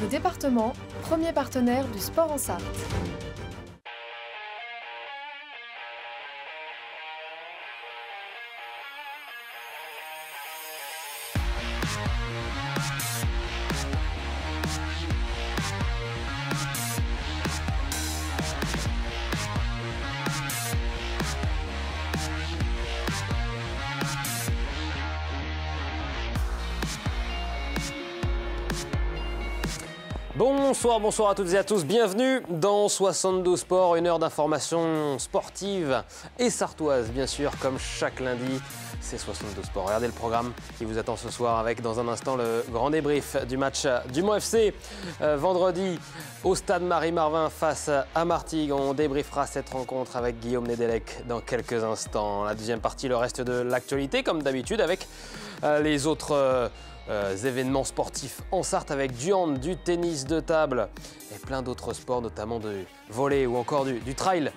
Le département, premier partenaire du sport en Sarthe. Bonsoir à toutes et à tous, bienvenue dans 72 Sports, une heure d'information sportive et sartoise bien sûr, comme chaque lundi, c'est 72 Sports. Regardez le programme qui vous attend ce soir avec dans un instant le grand débrief du match du Mans FC vendredi au stade Marie-Marvin face à Martigues. On débriefera cette rencontre avec Guillaume Nedelec dans quelques instants. La deuxième partie, le reste de l'actualité comme d'habitude avec les autres événements sportifs en Sarthe avec du hand, du tennis de table et plein d'autres sports, notamment du volley ou encore du trail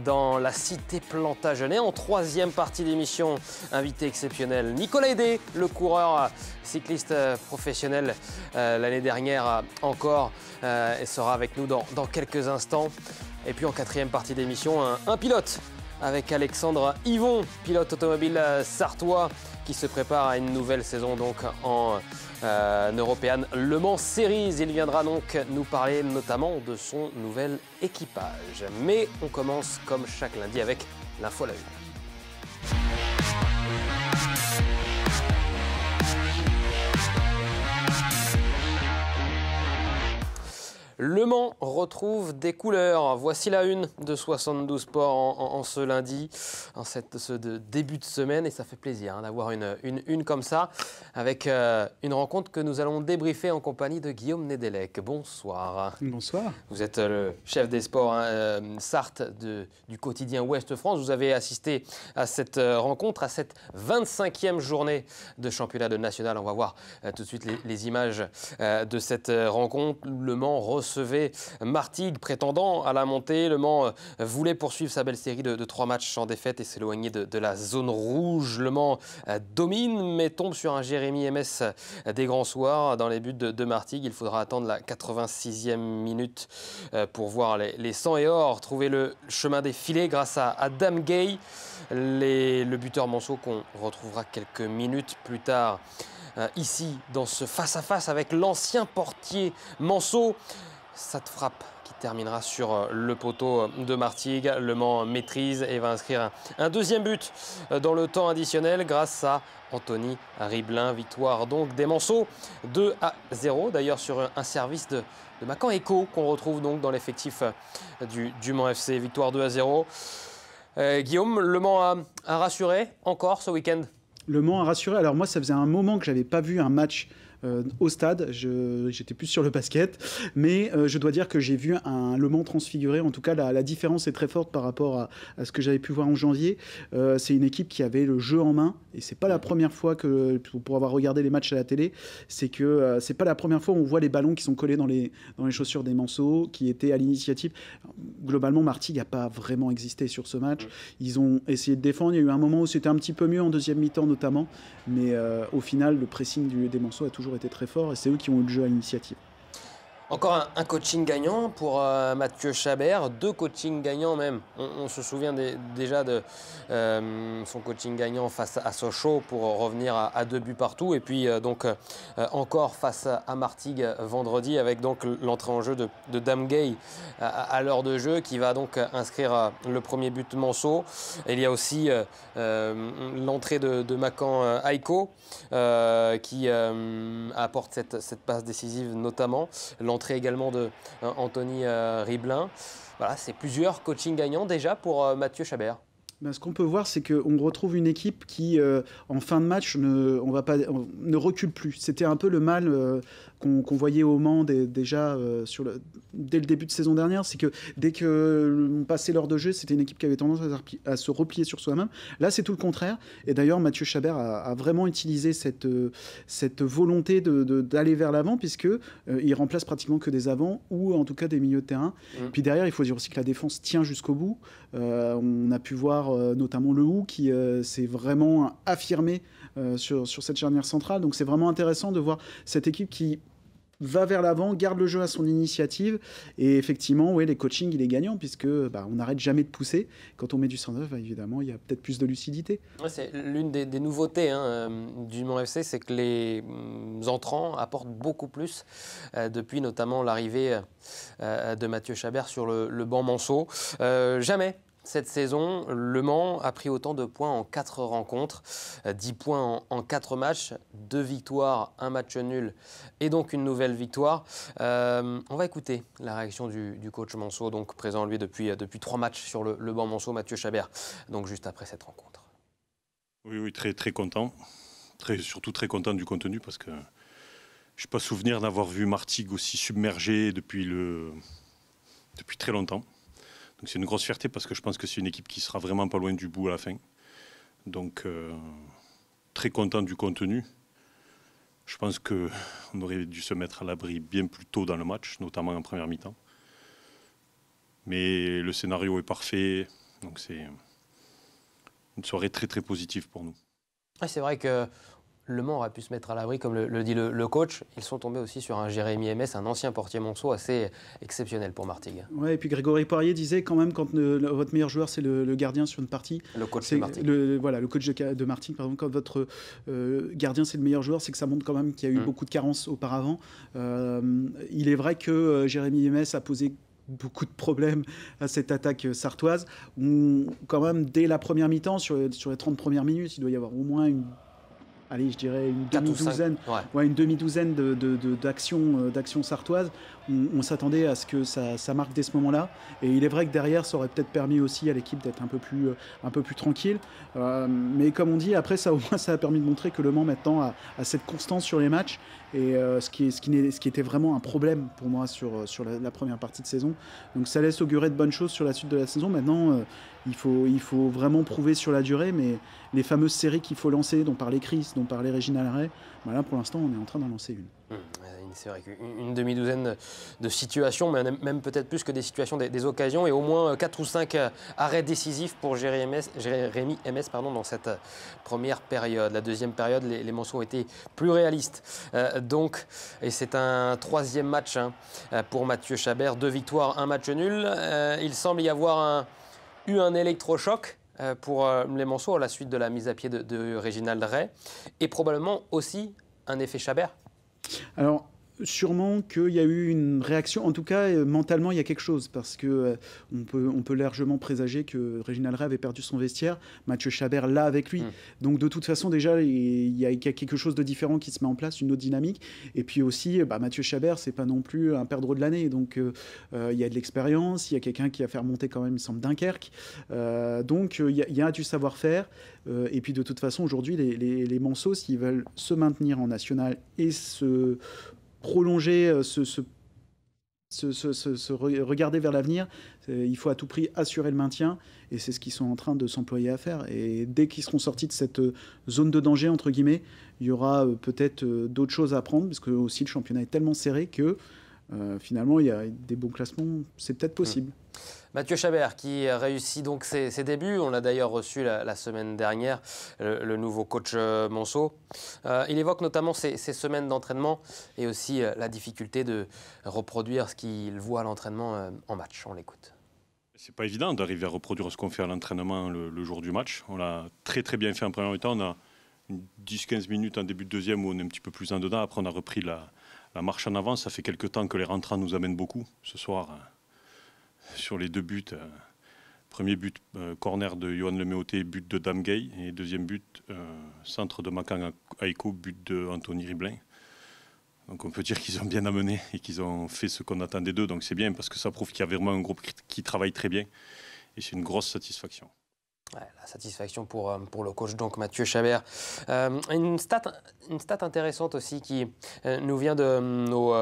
dans la cité Plantagenet. En troisième partie d'émission, invité exceptionnel Nicolas Hédé, le coureur cycliste professionnel l'année dernière encore, et sera avec nous dans quelques instants. Et puis en quatrième partie d'émission, un pilote avec Alexandre Yvon, pilote automobile sartois qui se prépare à une nouvelle saison donc en European Le Mans Series. Il viendra donc nous parler notamment de son nouvel équipage. Mais on commence comme chaque lundi avec l'info à la une. Le Mans retrouve des couleurs. Voici la une de 72 Sports en ce lundi, en ce début de semaine. Et ça fait plaisir d'avoir une comme ça, avec une rencontre que nous allons débriefer en compagnie de Guillaume Nedelec. Bonsoir. Bonsoir. Vous êtes le chef des sports Sarthe du quotidien Ouest France. Vous avez assisté à cette rencontre, à cette 25e journée de championnat de national. On va voir tout de suite les images de cette rencontre. Le Mans recevait Martigues, prétendant à la montée. Le Mans voulait poursuivre sa belle série de 3 matchs sans défaite et s'éloigner de la zone rouge. Le Mans domine, mais tombe sur un Jérémy MS des grands soirs dans les buts de Martigues. Il faudra attendre la 86e minute pour voir les 100 et or trouver le chemin des filets grâce à Dame Gay, le buteur Manceau qu'on retrouvera quelques minutes plus tard ici dans ce face-à-face avec l'ancien portier Manceau. Cette frappe qui terminera sur le poteau de Martigues. Le Mans maîtrise et va inscrire un deuxième but dans le temps additionnel grâce à Anthony Riblin. Victoire donc des Manceaux 2-0. D'ailleurs sur un service de Macan Echo qu'on retrouve donc dans l'effectif du Mans FC. Victoire 2-0. Guillaume, le Mans a rassuré encore ce week-end. Le Mans a rassuré. Alors moi, ça faisait un moment que je n'avais pas vu un match au stade. J'étais plus sur le basket. Mais je dois dire que j'ai vu un Le Mans transfiguré. En tout cas, la différence est très forte par rapport à ce que j'avais pu voir en janvier. C'est une équipe qui avait le jeu en main. Et c'est pas la première fois que, pour avoir regardé les matchs à la télé, c'est pas la première fois où on voit les ballons qui sont collés dans les chaussures des Manceaux, qui étaient à l'initiative. Globalement, Martigues n'a pas vraiment existé sur ce match. Ils ont essayé de défendre. Il y a eu un moment où c'était un petit peu mieux en deuxième mi-temps notamment. Mais au final, le pressing des Manceaux a toujours été très fort et c'est eux qui ont eu le jeu à l'initiative. Encore un coaching gagnant pour Mathieu Chabert, 2 coachings gagnants même. On se souvient déjà de son coaching gagnant face à Sochaux pour revenir à 2 buts partout. Et puis encore face à Martigues vendredi avec donc l'entrée en jeu de Dame Gay à l'heure de jeu qui va donc inscrire le premier but de Manceau. Et il y a aussi l'entrée de Macan Aiko qui apporte cette passe décisive notamment. L'entrée également de Anthony Riblin. Voilà, c'est plusieurs coachings gagnants déjà pour Mathieu Chabert. Ben, ce qu'on peut voir, c'est qu'on retrouve une équipe qui, en fin de match, ne recule plus. C'était un peu le mal qu'on voyait au Mans déjà dès le début de saison dernière. C'est que dès qu'on passait l'heure de jeu, c'était une équipe qui avait tendance à se replier sur soi-même. Là, c'est tout le contraire. Et d'ailleurs, Mathieu Chabert a vraiment utilisé cette volonté d'aller vers l'avant, puisqu'il remplace pratiquement que des avants ou en tout cas des milieux de terrain. Puis derrière, il faut dire aussi que la défense tient jusqu'au bout. On a pu voir notamment Le Hou qui s'est vraiment affirmé sur cette charnière centrale. Donc c'est vraiment intéressant de voir cette équipe qui va vers l'avant, garde le jeu à son initiative. Et effectivement, ouais, les coachings, il est gagnant puisque on n'arrête jamais de pousser. Quand on met du 109, évidemment, il y a peut-être plus de lucidité. Ouais, c'est l'une des nouveautés du Mans FC, c'est que les entrants apportent beaucoup plus depuis notamment l'arrivée de Mathieu Chabert sur le banc Manceau. Jamais cette saison, Le Mans a pris autant de points en 4 rencontres, 10 points en 4 matchs, 2 victoires, 1 match nul et donc une nouvelle victoire. On va écouter la réaction du coach Manceau, donc présent lui depuis 3 matchs sur le banc Manceau, Mathieu Chabert, donc juste après cette rencontre. Oui, très, très content. Surtout très content du contenu parce que je n'ai pas souvenir d'avoir vu Martigues aussi submergé depuis très longtemps. Donc c'est une grosse fierté parce que je pense que c'est une équipe qui sera vraiment pas loin du bout à la fin. Donc très content du contenu. Je pense qu'on aurait dû se mettre à l'abri bien plus tôt dans le match, notamment en première mi-temps. Mais le scénario est parfait, donc c'est une soirée très très positive pour nous. Ouais, c'est vrai que Le Mans aurait pu se mettre à l'abri, comme le dit le coach. Ils sont tombés aussi sur un Jérémy MS, un ancien portier Monceau, assez exceptionnel pour Martigues. Ouais, et puis Grégory Poirier disait quand même, quand votre meilleur joueur, c'est le gardien sur une partie. Le coach de Martigues. Le coach de Martigues, pardon, quand votre gardien, c'est le meilleur joueur, c'est que ça montre quand même qu'il y a eu beaucoup de carences auparavant. Il est vrai que Jérémy MS a posé beaucoup de problèmes à cette attaque sartoise. Quand même, dès la première mi-temps, sur les 30 premières minutes, il doit y avoir au moins je dirais une demi-douzaine d'actions sartoises. On s'attendait à ce que ça marque dès ce moment-là. Et il est vrai que derrière, ça aurait peut-être permis aussi à l'équipe d'être un peu plus tranquille. Mais comme on dit, après, ça au moins, ça a permis de montrer que Le Mans, maintenant, a cette constance sur les matchs. Et ce qui était vraiment un problème pour moi sur la première partie de saison. Donc ça laisse augurer de bonnes choses sur la suite de la saison. Maintenant, il faut vraiment prouver sur la durée, mais les fameuses séries qu'il faut lancer, dont parlait Chris, dont parlait Réginald Ray, là pour l'instant on est en train d'en lancer une. C'est vrai qu'une demi-douzaine de situations, mais même peut-être plus que des situations, des occasions, et au moins 4 ou 5 arrêts décisifs pour Jérémy MS dans cette première période. La deuxième période, les Manceaux ont été plus réalistes. Et c'est un 3e match pour Mathieu Chabert, 2 victoires, 1 match nul. Il semble y avoir eu un électrochoc pour les Manceaux à la suite de la mise à pied de Réginald Ray, et probablement aussi un effet Chabert. Alors, sûrement qu'il y a eu une réaction. En tout cas, mentalement, il y a quelque chose parce que on peut largement présager que Réginald Ray avait perdu son vestiaire. Mathieu Chabert l'a avec lui. Donc, de toute façon, déjà, il y a quelque chose de différent qui se met en place, une autre dynamique. Et puis aussi, Mathieu Chabert, c'est pas non plus un perdreau de l'année. Donc, il y a de l'expérience. Il y a quelqu'un qui a fait remonter quand même, il me semble, Dunkerque. Donc, il y a du savoir-faire. Et puis, de toute façon, aujourd'hui, les Manceaux, s'ils veulent se maintenir en national et se prolonger, regarder vers l'avenir, il faut à tout prix assurer le maintien, et c'est ce qu'ils sont en train de s'employer à faire. Et dès qu'ils seront sortis de cette zone de danger, entre guillemets, il y aura peut-être d'autres choses à apprendre, parce que aussi le championnat est tellement serré que finalement, il y a des bons classements, c'est peut-être possible. Mathieu Chabert qui réussit donc ses débuts. On l'a d'ailleurs reçu la semaine dernière, le nouveau coach Manceau. Il évoque notamment ces semaines d'entraînement et aussi la difficulté de reproduire ce qu'il voit à l'entraînement en match. On l'écoute. C'est pas évident d'arriver à reproduire ce qu'on fait à l'entraînement le jour du match. On l'a très très bien fait en première mi-temps. On a 10-15 minutes en début de deuxième où on est un petit peu plus en dedans. Après on a repris la marche en avant. Ça fait quelques temps que les rentrants nous amènent beaucoup. Ce soir, sur les 2 buts, premier but corner de Johan Leméoté, but de Damgay, et deuxième but centre de Makan Aiko, but de Anthony Riblin. Donc on peut dire qu'ils ont bien amené et qu'ils ont fait ce qu'on attendait d'eux. Donc c'est bien parce que ça prouve qu'il y a vraiment un groupe qui travaille très bien, et c'est une grosse satisfaction. Ouais, la satisfaction pour le coach, donc Mathieu Chabert. Une stat intéressante aussi qui nous vient de nos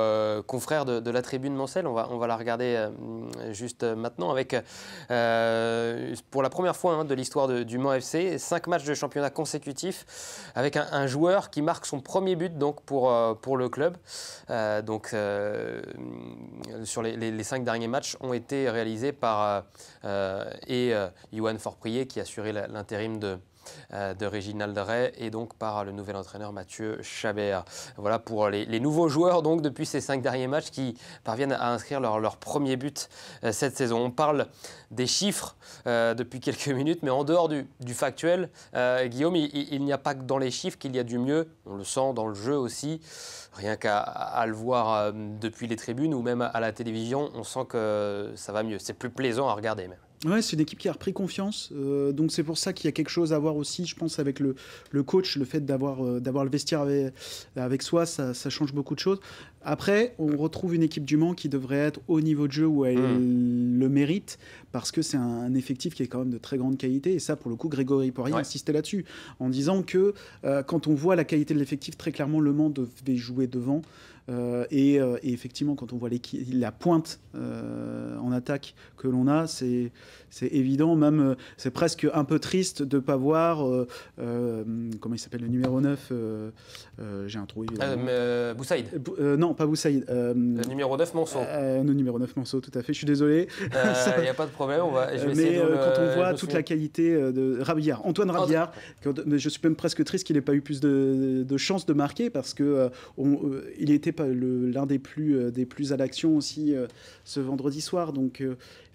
confrères de la tribune Mancel. On va la regarder juste maintenant avec, pour la première fois de l'histoire du Mans FC, 5 matchs de championnat consécutifs avec un joueur qui marque son premier but donc, pour le club. Sur les 5 derniers matchs ont été réalisés par Yohan Forprier qui a assuré l'intérim de Réginald Ray et donc par le nouvel entraîneur Mathieu Chabert. Voilà pour les nouveaux joueurs donc depuis ces 5 derniers matchs qui parviennent à inscrire leur premier but cette saison. On parle des chiffres depuis quelques minutes, mais en dehors du factuel, Guillaume, il n'y a pas que dans les chiffres qu'il y a du mieux. On le sent dans le jeu aussi. Rien qu'à le voir depuis les tribunes ou même à la télévision, on sent que ça va mieux. C'est plus plaisant à regarder même. Ouais, c'est une équipe qui a repris confiance. Donc c'est pour ça qu'il y a quelque chose à voir aussi, je pense, avec le coach. Le fait d'avoir le vestiaire avec soi, ça change beaucoup de choses. Après, on retrouve une équipe du Mans qui devrait être au niveau de jeu où elle le mérite, parce que c'est un effectif qui est quand même de très grande qualité. Et ça, pour le coup, Grégory Poirier insistait là-dessus, en disant que quand on voit la qualité de l'effectif, très clairement, le Mans devait jouer devant. Et effectivement, quand on voit la pointe en attaque que l'on a, c'est évident. Même, c'est presque un peu triste de ne pas voir, comment il s'appelle, le numéro 9, j'ai un trou évidemment. Boussaïd. Non, pas Boussaïd. Le numéro 9, Monceau. Le numéro 9, Monceau, tout à fait, je suis désolé. Il n'y a pas de problème, je vais essayer mais quand on voit toute la qualité de Rabillard, Antoine Rabillard, je suis même presque triste qu'il n'ait pas eu plus de chance de marquer, parce que il était l'un des plus à l'action aussi ce vendredi soir. Donc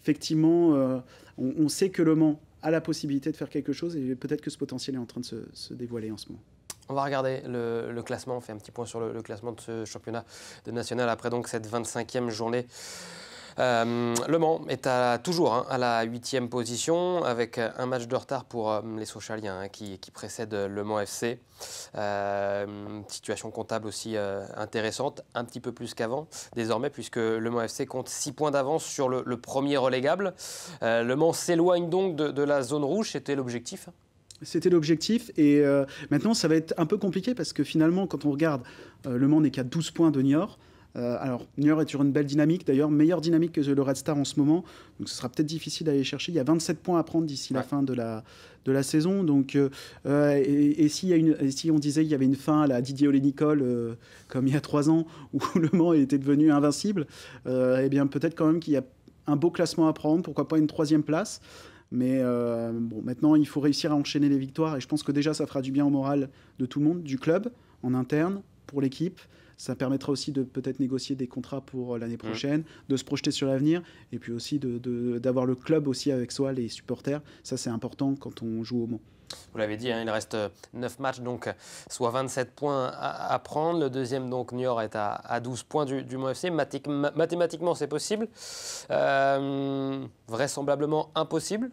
effectivement, on sait que Le Mans a la possibilité de faire quelque chose, et peut-être que ce potentiel est en train de se dévoiler en ce moment. On va regarder le classement, on fait un petit point sur le classement de ce championnat de national après donc cette 25e journée. Le Mans est toujours à la 8e position avec un match de retard pour les Sochaliens qui précèdent le Mans FC. Situation comptable aussi intéressante, un petit peu plus qu'avant désormais, puisque le Mans FC compte 6 points d'avance sur le premier relégable. Le Mans s'éloigne donc de la zone rouge, c'était l'objectif. C'était l'objectif, et maintenant ça va être un peu compliqué, parce que finalement quand on regarde, Le Mans n'est qu'à 12 points de Niort. Alors Niort est sur une belle dynamique, d'ailleurs meilleure dynamique que le Red Star en ce moment, donc ce sera peut-être difficile d'aller chercher. Il y a 27 points à prendre d'ici la fin de la saison, donc si on disait qu'il y avait une fin à la Didier Olé-Nicole comme il y a 3 ans où Le Mans était devenu invincible, eh bien peut-être quand même qu'il y a un beau classement à prendre, pourquoi pas une 3e place. Mais bon, maintenant, il faut réussir à enchaîner les victoires, et je pense que déjà, ça fera du bien au moral de tout le monde, du club, en interne, pour l'équipe. Ça permettra aussi de peut-être négocier des contrats pour l'année prochaine, de se projeter sur l'avenir, et puis aussi d'avoir le club aussi avec soi, les supporters. Ça, c'est important quand on joue au Mans. Vous l'avez dit, il reste 9 matchs, donc soit 27 points à prendre. Le deuxième, donc Niort, est à 12 points du Mans FC. Mathématiquement, c'est possible. Vraisemblablement impossible.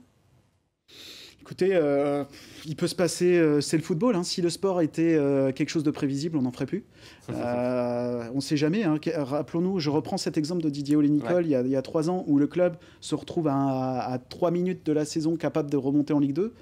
Écoutez, il peut se passer, c'est le football. Si le sport était quelque chose de prévisible, on n'en ferait plus. On ne sait jamais. Rappelons-nous, je reprends cet exemple de Didier Olé-Nicole il y a 3 ans, où le club se retrouve à 3 minutes de la saison capable de remonter en Ligue 2.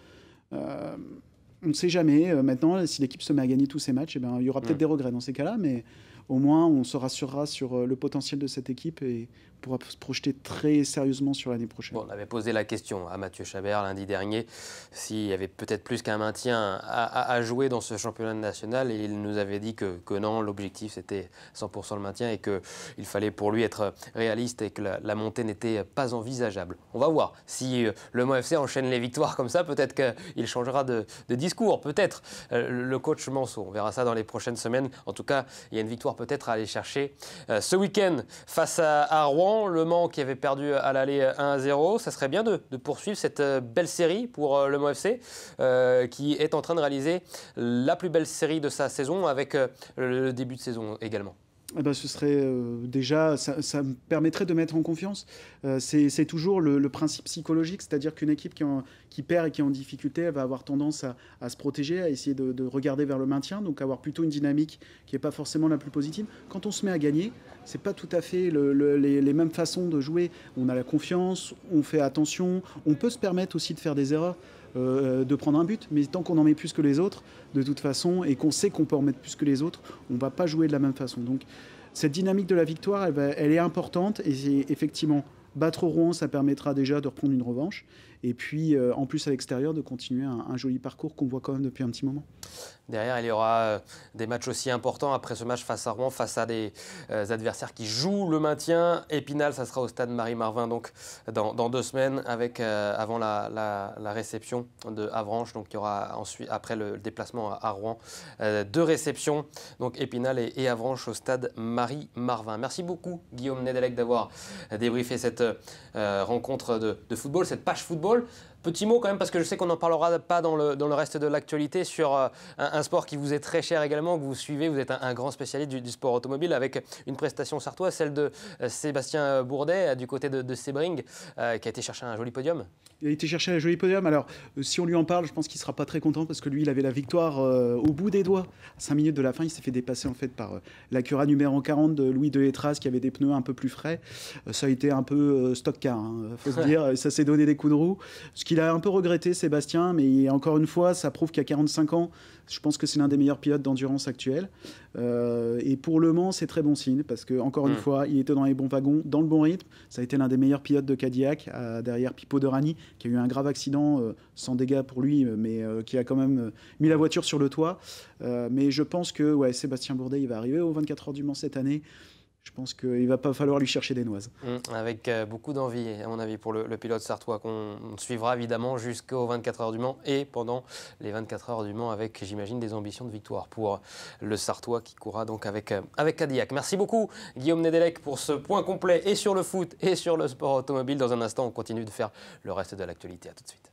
On ne sait jamais. Maintenant, si l'équipe se met à gagner tous ses matchs, il y aura peut-être des regrets dans ces cas-là, mais au moins on se rassurera sur le potentiel de cette équipe et pourra se projeter très sérieusement sur l'année prochaine. Bon, on avait posé la question à Mathieu Chabert lundi dernier s'il y avait peut-être plus qu'un maintien à jouer dans ce championnat national, et il nous avait dit que non, l'objectif c'était 100% le maintien et qu'il fallait pour lui être réaliste et que la montée n'était pas envisageable. On va voir si le Mans FC enchaîne les victoires comme ça, peut-être qu'il changera de discours, peut-être le coach Manceau. On verra ça dans les prochaines semaines. En tout cas, il y a une victoire peut-être à aller chercher ce week-end face à Rouen. Le Mans qui avait perdu à l'aller 1-0. Ça serait bien de poursuivre cette belle série pour le Mans FC qui est en train de réaliser la plus belle série de sa saison avec le début de saison également. Ce serait déjà, ça me permettrait de mettre en confiance. C'est toujours le principe psychologique, c'est-à-dire qu'une équipe qui perd et qui est en difficulté, elle va avoir tendance à se protéger, à essayer de regarder vers le maintien, donc avoir plutôt une dynamique qui n'est pas forcément la plus positive. Quand on se met à gagner, c'est pas tout à fait les mêmes façons de jouer. On a la confiance, on fait attention, on peut se permettre aussi de faire des erreurs. De prendre un but, mais tant qu'on en met plus que les autres, de toute façon, et qu'on sait qu'on peut en mettre plus que les autres, on ne va pas jouer de la même façon. Donc cette dynamique de la victoire, elle est importante, et effectivement, battre Rouen, ça permettra déjà de reprendre une revanche, Et puis, en plus, à l'extérieur, de continuer un joli parcours qu'on voit quand même depuis un petit moment. Derrière, il y aura des matchs aussi importants après ce match face à Rouen, face à des adversaires qui jouent le maintien. Épinal, ça sera au stade Marie-Marvin, donc dans 2 semaines, avec avant la réception de Avranches. Donc il y aura ensuite, après le déplacement à Rouen, 2 réceptions, donc Épinal et Avranches au stade Marie-Marvin. Merci beaucoup, Guillaume Nedelec, d'avoir débriefé cette rencontre de football, cette page football. Petit mot quand même, parce que je sais qu'on n'en parlera pas dans le reste de l'actualité, sur un sport qui vous est très cher également, que vous suivez. Vous êtes un grand spécialiste du sport automobile, avec une prestation sartoise, celle de Sébastien Bourdet, du côté de Sebring, qui a été chercher un joli podium. Il a été chercher un joli podium. Alors, si on lui en parle, je pense qu'il ne sera pas très content, parce que lui, il avait la victoire au bout des doigts. À 5 minutes de la fin, il s'est fait dépasser en fait par l'Acura numéro 40 de Louis de Hétras, qui avait des pneus un peu plus frais. Ça a été un peu stock car, faut se dire. Ça s'est donné des coups de roue. Ce qu'il a un peu regretté, Sébastien, mais encore une fois, ça prouve qu'à 45 ans, je pense que c'est l'un des meilleurs pilotes d'endurance actuels. Et pour Le Mans, c'est très bon signe, parce que encore une fois, il était dans les bons wagons, dans le bon rythme. Ça a été l'un des meilleurs pilotes de Cadillac, derrière Pipo Derani, qui a eu un grave accident, sans dégâts pour lui, mais qui a quand même mis la voiture sur le toit. Mais je pense que Sébastien Bourdet, il va arriver aux 24 heures du Mans cette année. Je pense qu'il ne va pas falloir lui chercher des noises. Avec beaucoup d'envie, à mon avis, pour le pilote sartois, qu'on suivra évidemment jusqu'aux 24 heures du Mans, et pendant les 24 heures du Mans, avec, j'imagine, des ambitions de victoire pour le sartois qui courra donc avec Cadillac. Merci beaucoup, Guillaume Nedelec, pour ce point complet et sur le foot et sur le sport automobile. Dans un instant, on continue de faire le reste de l'actualité. À tout de suite.